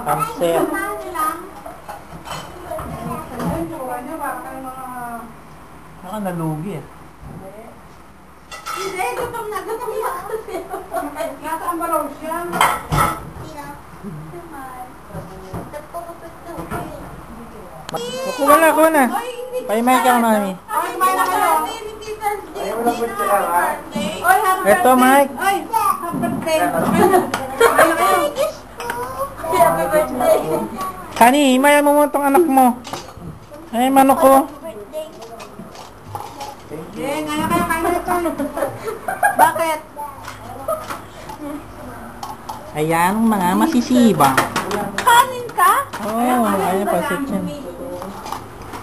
Pansit. Naka nalugi eh. Hindi, gutom na kasi. Nasaan ba raw siya? Kuha na. Paimay ka, mami. Ay, kumain na kayo. Ito, Mike. Ay, happy birthday. Happy birthday. Honey, himayan mo tong anak mo. Ay, manok ko. Jeng, ano kaya kain na ito? Bakit? Ayan, mga masisibang. Kanin ka? Oh, ayan pansit yan.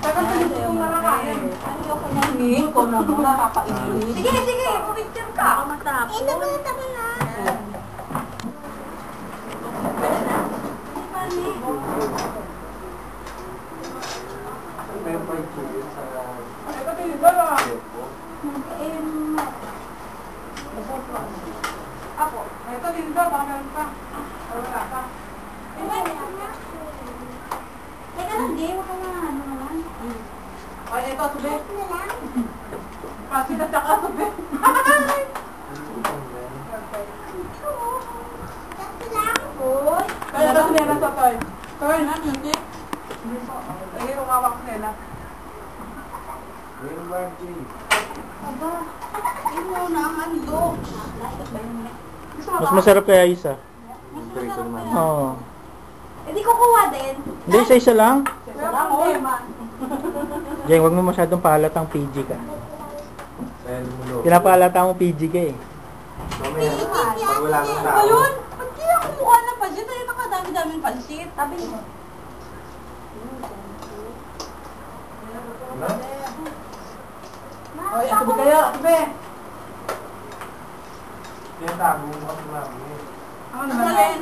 Tagal sa dito kung nakakain. Ayoko na. Hindi ko na muna kakainin. Sige, picture ka. Ako matapos. Tama na. Ito dito lang. Ako, ito dito, baka meron pa. Ay, wala pa. Teka lang, di. Huwag ka na. Ano naman? Ay, ito, subi. Kasi na saka subi. Kaya ba sinela sa toy? Toy na, hindi. Ay, rumawak nila. Aba, ino na ang handog. Mas masarap kaya isa. Oo. Eh, di kukuha din. Hindi, isa-isa lang. Wala ko. Jeng, wag mo masyadong pahalatang PG ka. Pinapalata mo PG ka eh. Pag wala kang tao. Ayun, ba't kaya kumuha ng pansit? Ayun, nakadami-daming pansit. Sabi niya. Ay, asubi kayo, asubi. Ano naman Ano ba? rin?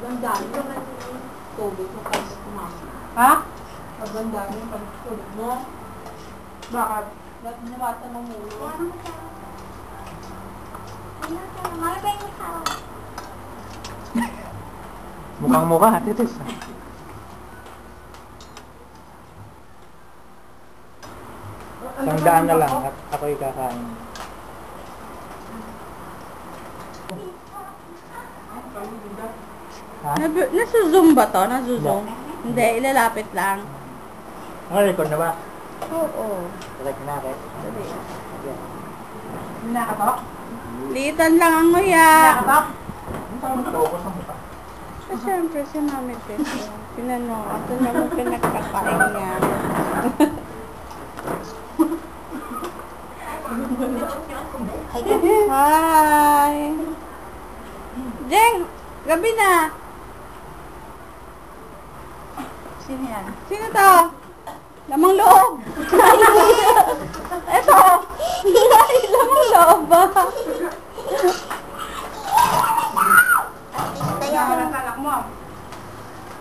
Ang dami naman yung tubig mo pansit mo. Ha? Ang dami yung pansit tubig mo. Bakit? Ba't niwata mo muna? Mami ba yung ikaw? Mukhang mukha, titis. Isang daan na lang at ako'y kakain. Ha? Nasuzoom ba to? Nasuzoom? Hindi, ilalapit lang. Record na ba? Oo. Select na rin. Hindi nakatok? Litan lang ang nguya. Nakatok? Focus ang mukha. Siyempre, si Mami Tess. Pinano, ito naman pinagkakain niya. Hi! Jeng! Gabi na! Sino yan? Sino to? Lamang loob! Eto! Ay, lamang loob ba? Kaya ka ng anak mo.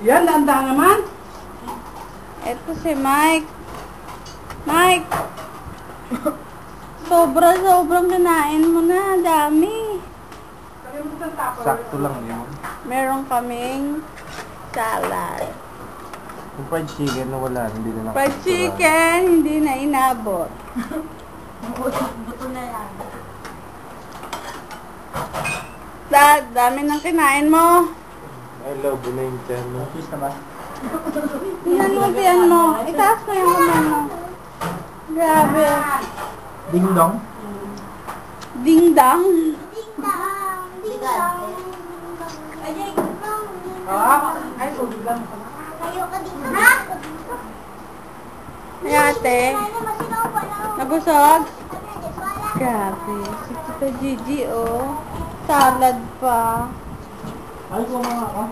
Yan, landa naman. Eto si Mike. Mike! Sobrang kinain mo na. Dami. Kalimutan tapos. Sakto lang yun. Meron kaming salad. Yung fried chicken na wala, hindi na Fried chicken, hindi na inabot. Buto na yan. Dad, dami ng kinain mo. I love you na yung tiyan mo. Cheese naman. Inanubian mo. Itaas mo yung kamay mo. Grabe. Ding dong. Ding dang. Ay, tubig lang. Ay, ate. Nabusog? Grabe. Si Tita Gigi, oh. Salad pa. Ay, kumama ka.